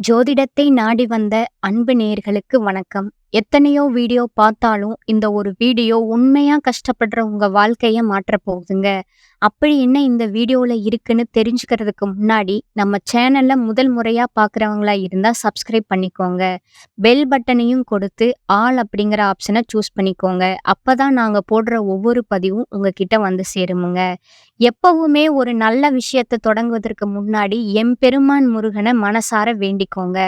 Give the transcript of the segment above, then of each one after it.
ஜோதிடத்தை நாடி வந்த அன்பு நேயர்களுக்கு வணக்கம். எத்தனையோ வீடியோ பார்த்தாலும் இந்த ஒரு வீடியோ உண்மையா கஷ்டப்படுற உங்க வாழ்க்கைய மாற்றப் போகுதுங்க. அப்படி என்ன இந்த வீடியோல இருக்குன்னு தெரிஞ்சுக்கிறதுக்கு முன்னாடி நம்ம சேனல்ல முதல் முறையா பார்க்குறவங்களா இருந்தா சப்ஸ்கிரைப் பண்ணிக்கோங்க. பெல் பட்டனையும் கொடுத்து ஆல் அப்படிங்கிற ஆப்ஷனை சூஸ் பண்ணிக்கோங்க. அப்பதான் நாங்க போடுற ஒவ்வொரு பதிவும் உங்ககிட்ட வந்து சேருமுங்க. எப்பவுமே ஒரு நல்ல விஷயத்தை தொடங்குவதற்கு முன்னாடி எம்பெருமான் முருகனை மனசார வேண்டிக்கோங்க.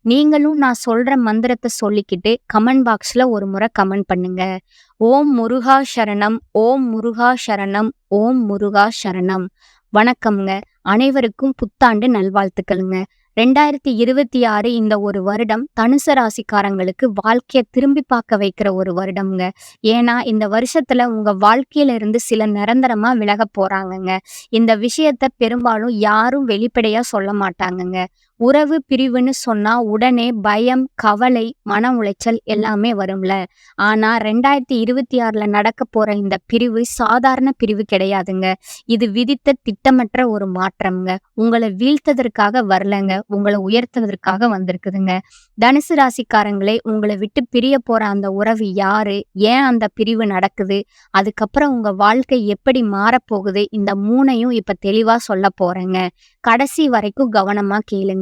நீங்களும் நான் சொல்ற மந்திரத்தை சொல்லிக்கிட்டு கமெண்ட் பாக்ஸ்ல ஒரு முறை கமெண்ட் பண்ணுங்க. ஓம் முருகா சரணம், ஓம் முருகா சரணம், ஓம் முருகா சரணம். வணக்கம்ங்க. அனைவருக்கும் புத்தாண்டு நல்வாழ்த்துக்களுங்க. 2026 இந்த ஒரு வருடம் தனுசு ராசிக்காரங்களுக்கு வாழ்க்கைய திரும்பி பார்க்க வைக்கிற ஒரு வருடம்ங்க. ஏன்னா இந்த வருஷத்துல உங்க வாழ்க்கையில இருந்து சில நிரந்தரமா விலக போறாங்கங்க. இந்த விஷயத்த பெரும்பாலும் யாரும் வெளிப்படையா சொல்ல மாட்டாங்கங்க. உறவு பிரிவுன்னு சொன்னா உடனே பயம், கவலை, மன உளைச்சல் எல்லாமே வரும்ல. ஆனா 2026ல நடக்க போற இந்த பிரிவு சாதாரண பிரிவு கிடையாதுங்க. இது விதித்த திட்டமற்ற ஒரு மாற்றம்ங்க. உங்களை வீழ்த்ததற்காக வரலங்க, உங்களை உயர்த்துவதற்காக வந்திருக்குதுங்க. தனுசு ராசிக்காரங்களே, உங்களை விட்டு பிரிய போற அந்த உறவு யாரு, ஏன் அந்த பிரிவு நடக்குது, அதுக்கப்புறம் உங்க வாழ்க்கை எப்படி மாறப்போகுது, இந்த மூணையும் இப்ப தெளிவா சொல்ல போறேங்க. கடைசி வரைக்கும் கவனமா கேளுங்க.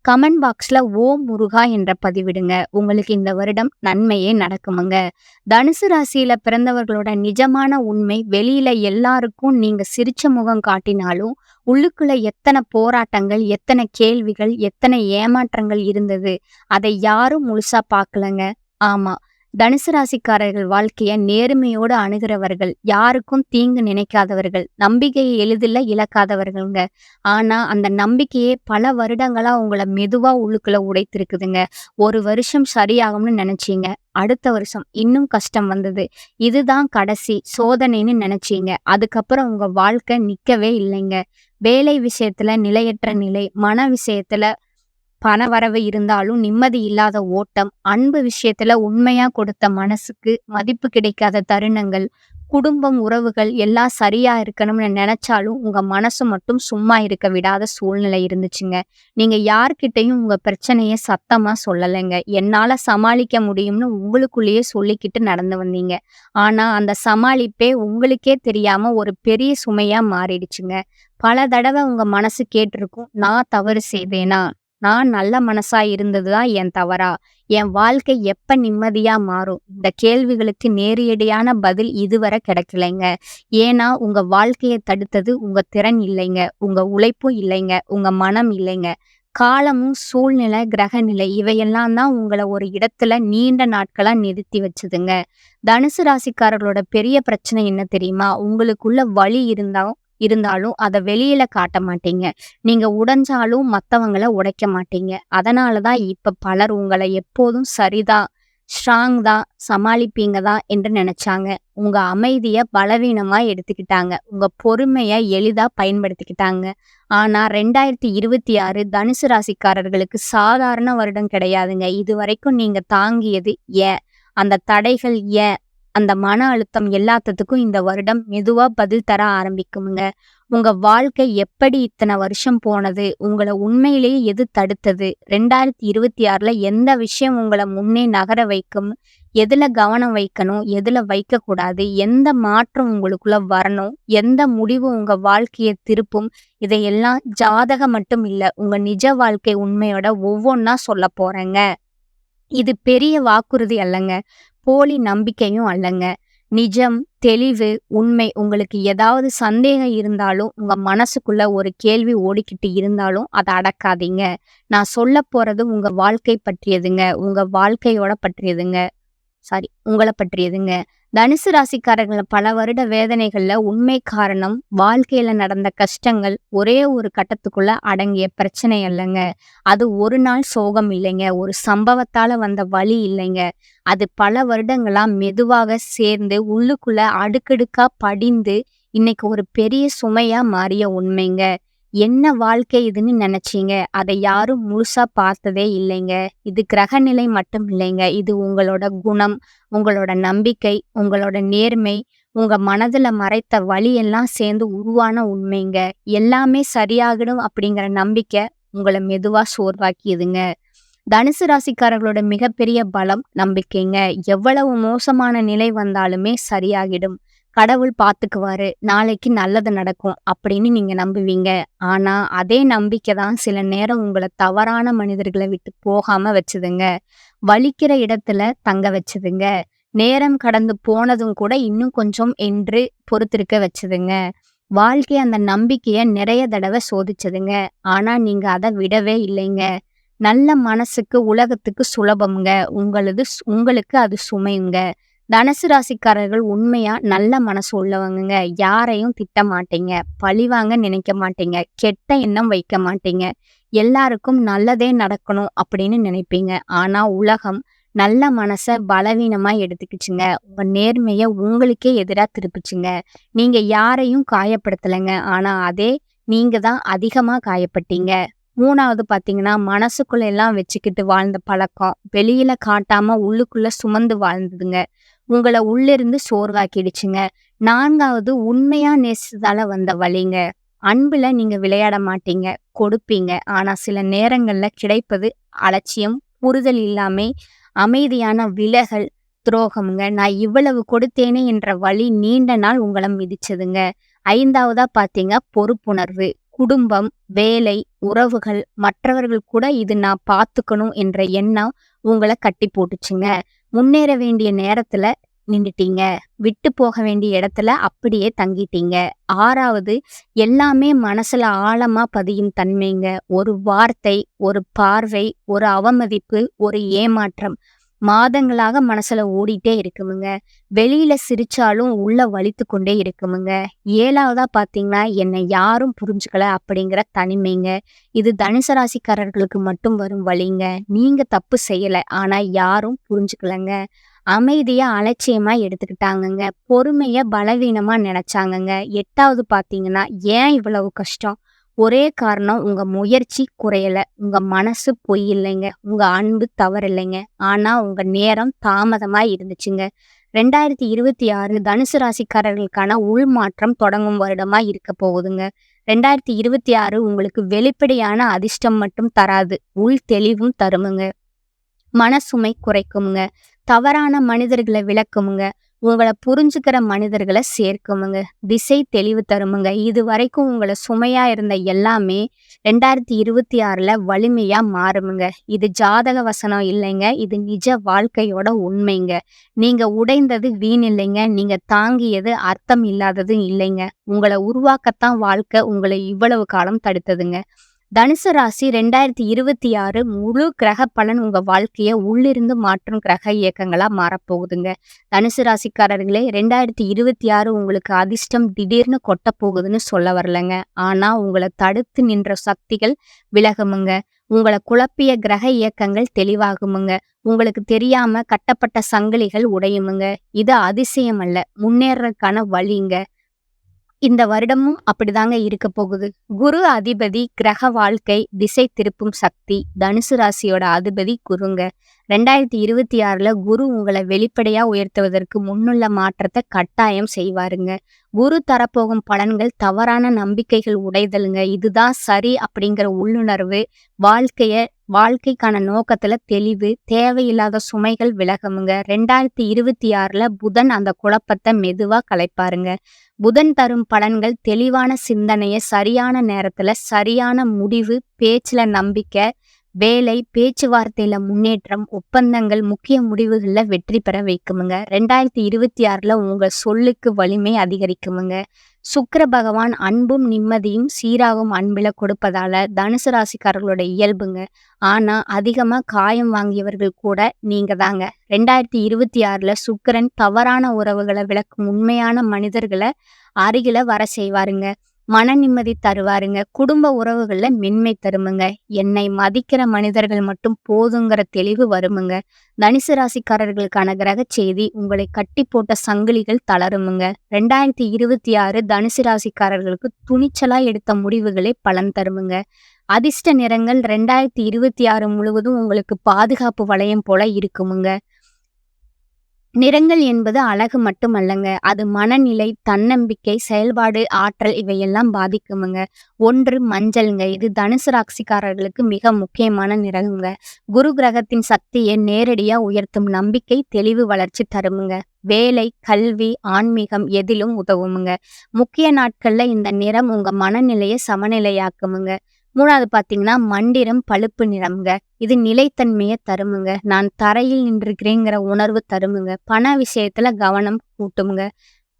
கமெண்ட் பாக்ஸ்ல ஓம் முருகா என்ற பதிவிடுங்க. உங்களுக்கு இந்த வருடம் நன்மையே நடக்குமுங்க. தனுசு ராசியில பிறந்தவர்களோட நிஜமான உண்மை வெளியில எல்லாருக்கும் நீங்க சிரிச்ச முகம் காட்டினாலும் உள்ளுக்குள்ள எத்தனை போராட்டங்கள், எத்தனை கேள்விகள், எத்தனை ஏமாற்றங்கள் இருந்தது, அதை யாரும் முழுசா பார்க்கலங்க. ஆமா, தனுசு ராசிக்காரர்கள் வாழ்க்கைய நேர்மையோடு அணுகிறவர்கள், யாருக்கும் தீங்கு நினைக்காதவர்கள், நம்பிக்கையை எளிதில் இழக்காதவர்கள்ங்க. ஆனா அந்த நம்பிக்கையே பல வருடங்களா உங்களை மெதுவா உள்ளுக்குள்ள உடைத்திருக்குதுங்க. ஒரு வருஷம் சரியாகும்னு நினைச்சீங்க, அடுத்த வருஷம் இன்னும் கஷ்டம் வந்தது. இதுதான் கடைசி சோதனைன்னு நினைச்சீங்க. அதுக்கப்புறம் உங்க வாழ்க்கை நிக்கவே இல்லைங்க. வேலை விஷயத்துல நிலையற்ற நிலை, மன விஷயத்துல பணவரவு இருந்தாலும் நிம்மதி இல்லாத ஓட்டம், அன்பு விஷயத்துல உண்மையா கொடுத்த மனசுக்கு மதிப்பு கிடைக்காத தருணங்கள், குடும்பம், உறவுகள் எல்லாம் சரியா இருக்கணும்னு நினைச்சாலும் உங்க மனசு மட்டும் சும்மா இருக்க விடாத சூழ்நிலை இருந்துச்சுங்க. நீங்க யார்கிட்டயும் உங்க பிரச்சனைய சத்தமா சொல்லலைங்க. என்னால சமாளிக்க முடியும்னு உங்களுக்குள்ளேயே சொல்லிக்கிட்டு நடந்து வந்தீங்க. ஆனா அந்த சமாளிப்பே உங்களுக்கே தெரியாம ஒரு பெரிய சுமையா மாறிடுச்சுங்க. பல தடவை உங்க மனசு கேட்டிருக்கும், நான் தவறு செய்தேனா, நான் நல்ல மனசா இருந்ததுதான் என் தவறா, என் வாழ்க்கை எப்ப நிம்மதியா மாறும், இந்த கேள்விகளுக்கு நேரடியான பதில் இதுவரை கிடைக்கலைங்க. ஏன்னா உங்க வாழ்க்கையை தடுத்தது உங்க திறன் இல்லைங்க, உங்க உழைப்பும் இல்லைங்க, உங்க மனம் இல்லைங்க. காலமும் சூழ்நிலை, கிரகநிலை இவையெல்லாம் தான் உங்களை ஒரு இடத்துல நீண்ட நாட்களா நிறுத்தி வச்சுதுங்க. தனுசு ராசிக்காரர்களோட பெரிய பிரச்சனை என்ன தெரியுமா? உங்களுக்குள்ள வலி இருந்தாலும் அதை வெளியில காட்ட மாட்டீங்க. நீங்க உடைஞ்சாலும் மத்தவங்கள உடைக்க மாட்டீங்க. அதனாலதான் இப்ப பலர் உங்களை எப்போதும் சரிதான், ஸ்ட்ராங் தான், சமாளிப்பீங்க தான் என்று நினைச்சாங்க. உங்க அமைதிய பலவீனமா எடுத்துக்கிட்டாங்க. உங்க பொறுமைய எளிதா பயன்படுத்திக்கிட்டாங்க. ஆனா 2026 தனுசு ராசிக்காரர்களுக்கு சாதாரண வருடம் கிடையாதுங்க. இது வரைக்கும் நீங்க தாங்கியது ஏன், அந்த தடைகள் ஏன், அந்த மன அழுத்தம் எல்லாத்துக்கும் இந்த வருடம் மெதுவா பதில் தர ஆரம்பிக்குங்க. உங்க வாழ்க்கை எப்படி இத்தனை வருஷம் போனது, உங்களை உண்மையிலேயே எது தடுத்தது, 2026ல எந்த விஷயம் உங்களை முன்னே நகர வைக்கும், எதுல கவனம் வைக்கணும், எதுல வைக்க கூடாது, எந்த மாற்றம் உங்களுக்குள்ள வரணும், எந்த முடிவு உங்க வாழ்க்கையை திருப்பும், இதையெல்லாம் ஜாதகம் மட்டும் இல்ல, உங்க நிஜ வாழ்க்கை உண்மையோட ஒவ்வொன்னா சொல்ல போறேங்க. இது பெரிய வாக்குறுதி அல்லங்க, போலி நம்பிக்கையும் அல்லங்க. நிஜம், தெளிவு, உண்மை. உங்களுக்கு ஏதாவது சந்தேகம் இருந்தாலும், உங்க மனசுக்குள்ள ஒரு கேள்வி ஓடிக்கிட்டு இருந்தாலும் அதை அடக்காதீங்க. நான் சொல்ல போறது உங்க வாழ்க்கை பற்றியதுங்க, உங்க வாழ்க்கையோட பற்றியதுங்க. உங்களை பற்றியதுங்க. தனுசு ராசிக்காரர்கள் பல வருட வேதனைகள்ல உண்மை காரணம் வாழ்க்கையில நடந்த கஷ்டங்கள் ஒரே ஒரு கட்டத்துக்குள்ள அடங்கிய பிரச்சனை அல்லங்க. அது ஒரு நாள் சோகம் இல்லைங்க, ஒரு சம்பவத்தால வந்த வலி இல்லைங்க. அது பல வருடங்களா மெதுவாக சேர்ந்து உள்ளுக்குள்ள அடுக்கடுக்கா படிந்து இன்னைக்கு ஒரு பெரிய சுமையா மாறிய உண்மைங்க. என்ன வாழ்க்கை இதுன்னு நினைச்சீங்க, அதை யாரும் முழுசா பார்த்ததே இல்லைங்க. இது கிரகநிலை மட்டும் இல்லைங்க, இது உங்களோட குணம், உங்களோட நம்பிக்கை, உங்களோட நேர்மை, உங்க மனதுல மறைத்த வலி எல்லாம் சேர்ந்து உருவான உண்மைங்க. எல்லாமே சரியாகிடும் அப்படிங்கிற நம்பிக்கை உங்கள மெதுவா சோர்வாக்கியதுங்க. தனுசு ராசிக்காரர்களோட மிகப்பெரிய பலம் நம்பிக்கைங்க. எவ்வளவு மோசமான நிலை வந்தாலுமே சரியாகிடும். கடவுள் பார்த்துக்குவாரு. நாளைக்கு நல்லது நடக்கும் அப்படின்னு நீங்க நம்புவீங்க. ஆனா, அதே நம்பிக்கை தான் சில நேரம் உங்கள தவறான மனிதர்கள விட்டு போகாம வச்சுதுங்க. வலிக்கிற இடத்துல தங்க வச்சுதுங்க. நேரம் கடந்து போனதும் கூட இன்னும் கொஞ்சம் என்று பொறுத்திருக்க வச்சுதுங்க. வாழ்க்கை அந்த நம்பிக்கைய நிறைய தடவ சோதிச்சதுங்க. ஆனா, நீங்க அத விடவே இல்லைங்க. நல்ல மனசுக்கு உலகத்துக்கு சுலபம்ங்க. உங்களுக்கு அது சுமைங்க. தனுசு ராசிக்காரர்கள் உண்மையா நல்ல மனசு உள்ளவங்கங்க. யாரையும் திட்ட மாட்டீங்க. பழிவாங்க நினைக்க மாட்டீங்க. கெட்ட எண்ணம் வைக்க மாட்டீங்க. எல்லாருக்கும் நல்லதே நடக்கணும் அப்படின்னு நினைப்பீங்க. ஆனா உலகம் நல்ல மனச பலவீனமா எடுத்துக்கிச்சுங்க. உங்க நேர்மைய உங்களுக்கே எதிரா திருப்பிச்சுங்க. நீங்க யாரையும் காயப்படுத்தலைங்க. ஆனா அதே நீங்க தான் அதிகமா காயப்பட்டீங்க. 3வது பாத்தீங்கன்னா, மனசுக்குள்ள எல்லாம் வச்சுக்கிட்டு வாழ்ந்த பழக்கம். வெளியில காட்டாம உள்ளுக்குள்ள சுமந்து வாழ்ந்ததுங்க. உங்கள உள்ளிருந்து சோர்வாக்கிடுச்சுங்க. 4வது உண்மையா நேசிச்சதால வந்த வலிங்க. அன்புல நீங்க விளையாட மாட்டீங்க, கொடுப்பீங்க. ஆனா சில நேரங்கள்ல கிடைப்பது அலட்சியம், புரிதல் இல்லாமை, அமைதியான விலகல், துரோகம்ங்க. நான் இவ்வளவு கொடுத்தேனே என்ற வலி நீண்ட நாள் உங்கள மிதிச்சதுங்க. 5வதா பாத்தீங்க பொறுப்புணர்வு. குடும்பம், வேலை, உறவுகள், மற்றவர்கள் கூட இது நான் பார்த்துக்கணும் என்ற எண்ணம் உங்கள கட்டி போட்டுச்சுங்க. முன்னேற வேண்டிய நேரத்துல நின்னுட்டீங்க. விட்டு போக வேண்டிய இடத்துல அப்படியே தங்கிட்டீங்க. 6வது எல்லாமே மனசுல ஆழமா பதியும் தன்மைங்க. ஒரு வார்த்தை, ஒரு பார்வை, ஒரு அவமதிப்பு, ஒரு ஏமாற்றம் மாதங்களாக மனசுல ஓடிட்டே இருக்குமுங்க. வெளியில சிரிச்சாலும் உள்ள வலித்து கொண்டே இருக்குமுங்க. 7வதா பாத்தீங்கன்னா, என்னை யாரும் புரிஞ்சுக்கல அப்படிங்கிற தனிமைங்க. இது தனுசு ராசிக்காரர்களுக்கு மட்டும் வரும் வலிங்க. நீங்க தப்பு செய்யல. ஆனா யாரும் புரிஞ்சுக்கலங்க. அமைதிய அலட்சியமா எடுத்துக்கிட்டாங்கங்க. பொறுமைய பலவீனமா நினைச்சாங்கங்க. 8வது பாத்தீங்கன்னா, ஏன் இவ்வளவு கஷ்டம்? ஒரே காரணம், உங்க முயற்சி குறையல. உங்க மனசு பொய் இல்லைங்க. உங்க அன்பு தவறில்லைங்க. ஆனா உங்க நேரம் தாமதமா இருந்துச்சுங்க. 2026 தனுசு ராசிக்காரர்களுக்கான உள்மாற்றம் தொடங்கும் வருடமா இருக்க போகுதுங்க. 2026 உங்களுக்கு வெளிப்படையான அதிர்ஷ்டம் மட்டும் தராது. உள் தெளிவும் தருமுங்க. மனசுமை குறைக்குமுங்க. தவறான மனிதர்களை விலக்குமுங்க. உங்கள புரிஞ்சுக்கிற மனிதர்களை சேர்க்குமுங்க. திசை தெளிவு தருமுங்க. இது வரைக்கும் உங்கள சுமையா இருந்த எல்லாமே 2026ல வலிமையா மாறுமுங்க. இது ஜாதக வசனம் இல்லைங்க. இது நிஜ வாழ்க்கையோட உண்மைங்க. நீங்க உடைந்தது வீண் இல்லைங்க. நீங்க தாங்கியது அர்த்தம் இல்லாதது இல்லைங்க. உங்கள உருவாக்கத்தான் வாழ்க்கை உங்களை இவ்வளவு காலம் தடுத்ததுங்க. தனுசு ராசி 2026 முழு கிரக பலன் உங்க வாழ்க்கைய உள்ளிருந்து மாற்றும் கிரக இயக்கங்களா மாறப்போகுதுங்க. தனுசு ராசிக்காரர்களே, 2026 உங்களுக்கு அதிர்ஷ்டம் திடீர்னு கொட்ட போகுதுன்னு சொல்ல வரலங்க. ஆனா உங்களை தடுத்து நின்ற சக்திகள் விலகுமுங்க. உங்களை குழப்பிய கிரக இயக்கங்கள் தெளிவாகுமுங்க. உங்களுக்கு தெரியாம கட்டப்பட்ட சங்கிலிகள் உடையுமுங்க. இது அதிசயம் அல்ல, முன்னேறதுக்கான வழிங்க. இந்த வருடமும் அப்படிதாங்க இருக்க போகுது. குரு அதிபதி கிரக வாழ்க்கை திசை திருப்பும் சக்தி. தனுசு ராசியோட அதிபதி குருங்க. 2026ல குரு உங்களை வெளிப்படையா உயர்த்துவதற்கு முன்னுள்ள மாற்றத்தை கட்டாயம் செய்வாருங்க. குரு தரப்போகும் பலன்கள் தவறான நம்பிக்கைகள் உடைதலுங்க. இதுதான் சரி அப்படிங்கிற உள்ளுணர்வு, வாழ்க்கைக்கான நோக்கத்துல தெளிவு, தேவையில்லாத சுமைகள் விலகுமுங்க. 2026ல புதன் அந்த குழப்பத்தை மெதுவா கலைப்பாருங்க. புதன் தரும் பலன்கள் தெளிவான சிந்தனைய சரியான நேரத்துல சரியான முடிவு, பேச்சுல நம்பிக்கை, வேலை, பேச்சுவார்த்தையில முன்னேற்றம், ஒப்பந்தங்கள், முக்கிய முடிவுகள்ல வெற்றி பெற வைக்குமுங்க. 2026ல உங்க சொல்லுக்கு வலிமை அதிகரிக்குமுங்க. சுக்கிர பகவான் அன்பும் நிம்மதியும் சீராகும் அன்பில கொடுப்பதால தனுசு ராசிக்காரர்களோட இயல்புங்க. ஆனா அதிகமா காயம் வாங்கியவர்கள் கூட நீங்க தாங்க. 2026ல சுக்கிரன் தவறான உறவுகளை விளக்கும் உண்மையான மனிதர்களை அருகில வர செய்வாருங்க. மன நிம்மதி தருவாருங்க. குடும்ப உறவுகள்ல மென்மை தருமுங்க. என்னை மதிக்கிற மனிதர்கள் மட்டும் போதுங்கிற தெளிவு வருமுங்க. தனுசு ராசிக்காரர்களுக்கான கிரக செய்தி, உங்களை கட்டி போட்ட சங்கிலிகள் தளருமுங்க. 2026 தனுசு ராசிக்காரர்களுக்கு துணிச்சலா எடுத்த முடிவுகளே பலன் தருமுங்க. அதிர்ஷ்ட நிறங்கள் 2026 முழுவதும் உங்களுக்கு பாதுகாப்பு வளையம் போல இருக்குமுங்க. நிறங்கள் என்பது அழகு மட்டுமல்லங்க. அது மனநிலை, தன்னம்பிக்கை, செயல்பாடு, ஆற்றல் இவையெல்லாம் பாதிக்குமுங்க. ஒன்று மஞ்சள்ங்க. இது தனுசு ராசிக்காரர்களுக்கு மிக முக்கியமான நிறம்ங்க. குரு கிரகத்தின் சக்தியை நேரடியா உயர்த்தும் நம்பிக்கை, தெளிவு, வளர்ச்சி தருமுங்க. வேலை, கல்வி, ஆன்மீகம் எதிலும் உதவுமுங்க. முக்கிய நாட்கள்ல இந்த நிறம் உங்க மனநிலையை சமநிலையாக்குமுங்க. 3வது பார்த்தீங்கன்னா, மண்டிரம் பழுப்பு நிறம்ங்க. இது நிலைத்தன்மைய தருமுங்க. நான் தரையில் நின்றுக்கிறேங்கிற உணர்வு தருமுங்க. பண விஷயத்துல கவனம் கூட்டுமுங்க.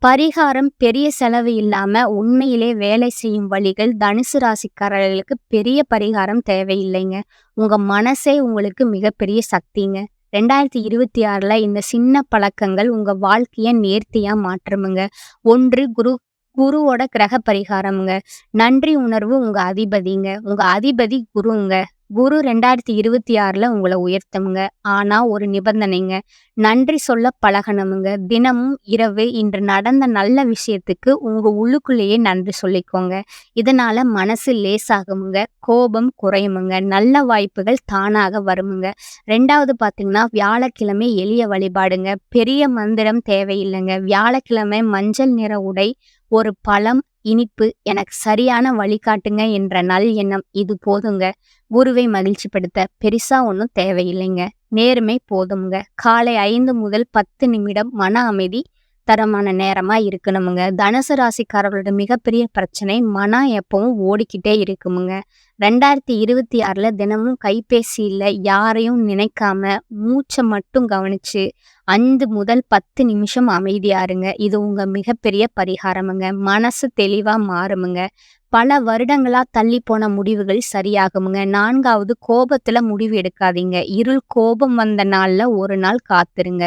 பரிகாரம் பெரிய செலவு இல்லாம உண்மையிலே வேலை செய்யும் வழிகள் தனுசு ராசிக்காரர்களுக்கு பெரிய பரிகாரம் தேவையில்லைங்க. உங்க மனசே உங்களுக்கு மிகப்பெரிய சக்திங்க. 2026ல இந்த சின்ன பழக்கங்கள் உங்க வாழ்க்கைய நேர்த்தியா மாற்றுமுங்க. 1 குருவோட கிரக பரிகாரம்ங்க. நன்றி உணர்வு உங்க அதிபதிங்க. உங்க அதிபதி குருங்க. குரு 2026ல உங்கள உயர்த்தும்ங்க. ஆனா ஒரு நிபந்தனைங்க. நன்றி சொல்ல பழகணுமுங்க. தினமும் இரவு இன்று நடந்த நல்ல விஷயத்துக்கு உங்க உள்ளுக்குள்ளேயே நன்றி சொல்லிக்கோங்க. இதனால மனசு லேசாகுமுங்க. கோபம் குறையுமுங்க. நல்ல வாய்ப்புகள் தானாக வருமுங்க. 2வது பார்த்தீங்கன்னா, வியாழக்கிழமை எளிய வழிபாடுங்க. பெரிய மந்திரம் தேவையில்லைங்க. வியாழக்கிழமை மஞ்சள் நிற உடை, ஒரு பழம், இனிப்பு எனக்கு சரியான வழிகாட்டுங்க என்ற நல் எண்ணம் இது போதுங்க. குருவை மகிழ்ச்சிப்படுத்த பெருசா ஒன்றும் தேவையில்லைங்க. நேர்மை போதுங்க. காலை 5 முதல் 10 நிமிடம் மன அமைதி தரமான நேரமா இருக்கணுமுங்க. தனுசு ராசிக்காரர்களோட மிகப்பெரிய பிரச்சனை மனம் எப்பவும் ஓடிக்கிட்டே இருக்குமுங்க. 2026ல தினமும் கைபேசியில யாரையும் நினைக்காம மூச்சை மட்டும் கவனிச்சு 5 முதல் 10 நிமிஷம் அமைதியா இருங்க. இது உங்க மிகப்பெரிய பரிகாரமுங்க. மனசு தெளிவா மாறுமுங்க. பல வருடங்களா தள்ளி போன முடிவுகள் சரியாகுமுங்க. 4வது கோபத்துல முடிவு எடுக்காதீங்க. இருள் கோபம் வந்த நாள்ல ஒரு நாள் காத்துருங்க.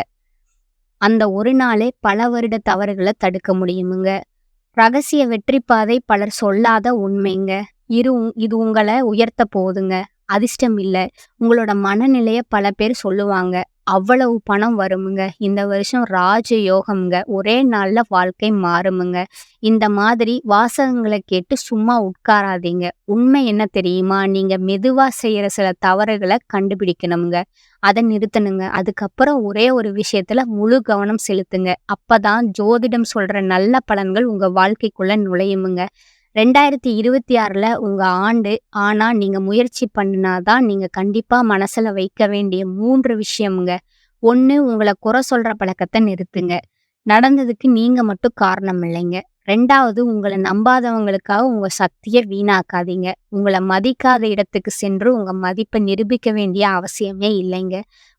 அந்த ஒரு நாளே பல வருட தவறுகளை தடுக்க முடியுமுங்க. ரகசிய வெற்றி பாதை பலர் சொல்லாத உண்மைங்க. இது உங்களை உயர்த்த போகுதுங்க. அதிர்ஷ்டம் இல்ல. உங்களோட மனநிலைய பல பேர் சொல்லுவாங்க. அவ்வளவு பணம் வருமுங்க. இந்த வருஷம் ராஜ யோகம்ங்க. ஒரே நாள்ல வாழ்க்கை மாறுமுங்க. இந்த மாதிரி வாசகங்களை கேட்டு சும்மா உட்காராதீங்க. உண்மை என்ன தெரியுமா? நீங்க மெதுவா செய்யற சில தவறுகளை கண்டுபிடிக்கணுங்க. அதை நிறுத்தணுங்க. அதுக்கப்புறம் ஒரே ஒரு விஷயத்துல முழு கவனம் செலுத்துங்க. அப்பதான் ஜோதிடம் சொல்ற நல்ல பலன்கள் உங்க வாழ்க்கைக்குள்ள நுழையுமுங்க. 2026ல உங்க ஆண்டு. ஆனா நீங்க முயற்சி பண்ணினாதான் நீங்க கண்டிப்பா மனசுல வைக்க வேண்டிய 3 விஷயம்ங்க. 1 உங்களை குறை சொல்ற பழக்கத்தை நிறுத்துங்க. நடந்ததுக்கு நீங்க மட்டும் காரணம் இல்லைங்க. 2வது உங்களை நம்பாதவங்களுக்காக உங்க சக்தியை வீணாக்காதீங்க. உங்களை மதிக்காத இடத்துக்கு சென்று உங்க மதிப்பை நிரூபிக்க வேண்டிய அவசியமே இல்லைங்க.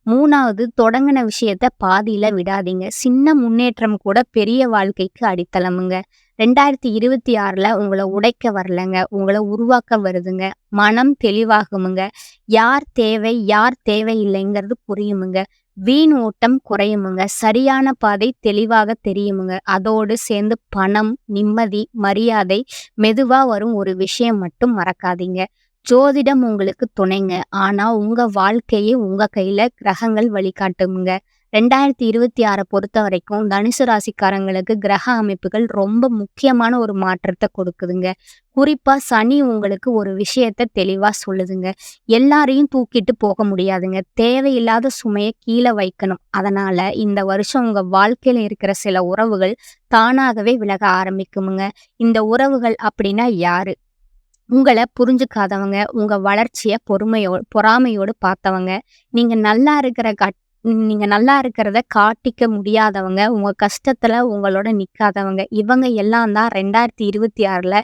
3வது தொடங்கின விஷயத்த பாதியில விடாதீங்க. சின்ன முன்னேற்றம் கூட பெரிய வாழ்க்கைக்கு அடித்தளமுங்க. 2026ல உங்களை உடைக்க வரலங்க. உங்களை உருவாக்க வருதுங்க. மனம் தெளிவாகுமுங்க. யார் தேவை யார் தேவையில்லைங்கிறது புரியுமுங்க. வீண் ஓட்டம் குறையுமுங்க. சரியான பாதை தெளிவாக தெரியுமுங்க. அதோடு சேர்ந்து பணம், நிம்மதி, மரியாதை மெதுவா வரும் ஒரு விஷயம் மட்டும் மறக்காதீங்க. ஜோதிடம் உங்களுக்கு துணைங்க. ஆனா உங்க வாழ்க்கையே உங்க கையில கிரகங்கள் வழிகாட்டுமுங்க. 2026 பொறுத்த வரைக்கும் தனுசு ராசிக்காரங்களுக்கு கிரக அமைப்புகள் ரொம்ப முக்கியமான ஒரு மாற்றத்தை கொடுக்குதுங்க. குறிப்பா சனி உங்களுக்கு ஒரு விஷயத்த தெளிவா சொல்லுதுங்க. எல்லாரையும் தூக்கிட்டு போக முடியாதுங்க. தேவையில்லாத சுமையை கீழே வைக்கணும். அதனால இந்த வருஷம் உங்க வாழ்க்கையில இருக்கிற சில உறவுகள் தானாகவே விலக ஆரம்பிக்குமுங்க. இந்த உறவுகள் அப்படின்னா யாரு? உங்கள புரிஞ்சுக்காதவங்க, உங்க வளர்ச்சிய பொறாமையோடு பார்த்தவங்க, நீங்க நல்லா இருக்கிற நீங்க நல்லா இருக்கிறத காட்டிக்க முடியாதவங்க, உங்க கஷ்டத்துல உங்களோட நிக்காதவங்க, இவங்க எல்லாம் தான் 2026ல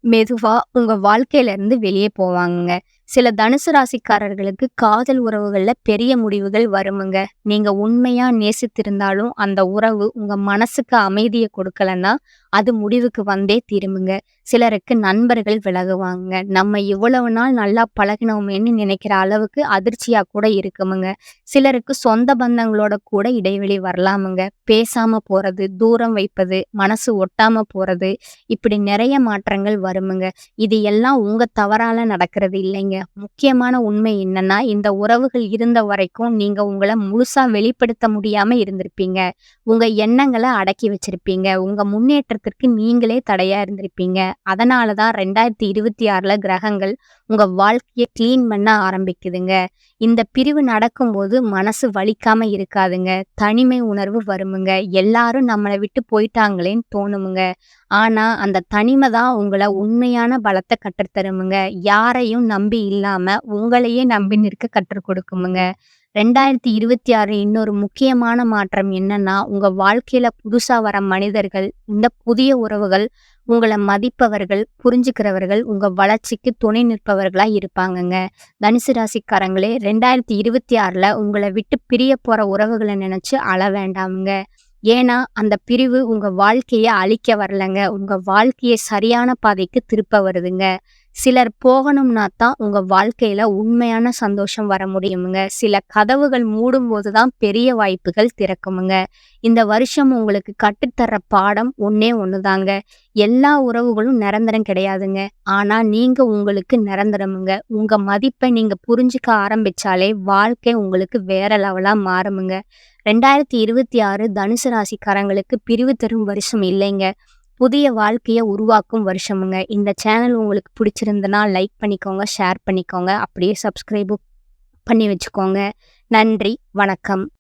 மெதுவா உங்க வாழ்க்கையில இருந்து வெளியே போவாங்கங்க. சில தனுசு ராசிக்காரர்களுக்கு காதல் உறவுகள்ல பெரிய முடிவுகள் வருமுங்க. நீங்க உண்மையா நேசித்திருந்தாலும் அந்த உறவு உங்க மனசுக்கு அமைதியை கொடுக்கலன்னா அது முடிவுக்கு வந்தே திரும்புங்க. சிலருக்கு நண்பர்கள் விலகுவாங்க. நம்ம இவ்வளவு நாள் நல்லா பழகினோமேன்னு நினைக்கிற அளவுக்கு அதிர்ச்சியா கூட இருக்குமுங்க. சிலருக்கு சொந்த பந்தங்களோட கூட இடைவெளி வரலாமுங்க. பேசாம போறது, தூரம் வைப்பது, மனசு ஒட்டாம போறது, இப்படி நிறைய மாற்றங்கள் வருமுங்க. இது எல்லாம் உங்க தவறால நடக்கிறது இல்லைங்க. முக்கியமான உண்மை என்னன்னா, இந்த உறவுகள் இருந்த வரைக்கும் நீங்க உங்களை முழுசா வெளிப்படுத்த முடியாம இருந்திருப்பீங்க. உங்க எண்ணங்களை அடக்கி வச்சிருப்பீங்க. உங்க முன்னேற்றத்திற்கு நீங்களே தடையா இருந்திருப்பீங்க. அதனால தான் 2026ல கிரகங்கள் உங்க வாழ்க்கைய கிளீன் பண்ண ஆரம்பிக்குதுங்க. இந்த பிரிவு நடக்கும்போது மனசு வலிக்காம இருக்காதுங்க. தனிமை உணர்வு வருமுங்க. எல்லாரும் நம்மள விட்டு போயிட்டாங்களேன்னு தோணுமுங்க. ஆனா, அந்த தனிமை தான் உங்கள உண்மையான பலத்த கற்றுத்தருமுங்க. யாரையும் நம்பி இல்லாம உங்களையே நம்பி நிற்க கற்றுக் கொடுக்குமுங்க. 2026 இன்னொரு முக்கியமான மாற்றம் என்னன்னா, உங்க வாழ்க்கையில புதுசா வர மனிதர்கள், இந்த புதிய உறவுகள் உங்கள மதிப்பவர்கள், புரிஞ்சுக்கிறவர்கள், உங்க வளர்ச்சிக்கு துணை நிற்பவர்களா இருப்பாங்கங்க. தனுசு ராசிக்காரங்களே 2026ல உங்கள விட்டு பிரியப் போற உறவுகள நெனச்சு அழ வேண்டாம்ங்க. ஏன்னா, அந்த பிரிவு உங்க வாழ்க்கைய அழிக்க வரலங்க. உங்க வாழ்க்கைய சரியான பாதைக்கு திருப்ப வருதுங்க. சிலர் போகணும்னா தான் உங்க வாழ்க்கையில உண்மையான சந்தோஷம் வர முடியுமுங்க. சில கதவுகள் மூடும்போது தான் பெரிய வாய்ப்புகள் திறக்குமுங்க. இந்த வருஷம் உங்களுக்கு கற்றுத்தர்ற பாடம் ஒண்ணே ஒண்ணுதாங்க. எல்லா உறவுகளும் நிரந்தரம் கிடையாதுங்க. ஆனா நீங்க உங்களுக்கு நிரந்தரமுங்க. உங்க மதிப்ப நீங்க புரிஞ்சுக்க ஆரம்பிச்சாலே வாழ்க்கை உங்களுக்கு வேற லெவலா மாறுமுங்க. 2026 தனுசு ராசிக்காரங்களுக்கு பிரிவு தரும் வருஷம் இல்லைங்க. புதிய வாழ்க்கைய உருவாக்கும் வருஷமுங்க. இந்த சேனல் உங்களுக்கு பிடிச்சிருந்ததுன்னா லைக் பண்ணிக்கோங்க, ஷேர் பண்ணிக்கோங்க. அப்படியே சப்ஸ்கிரைபும் பண்ணி வச்சுக்கோங்க. நன்றி, வணக்கம்.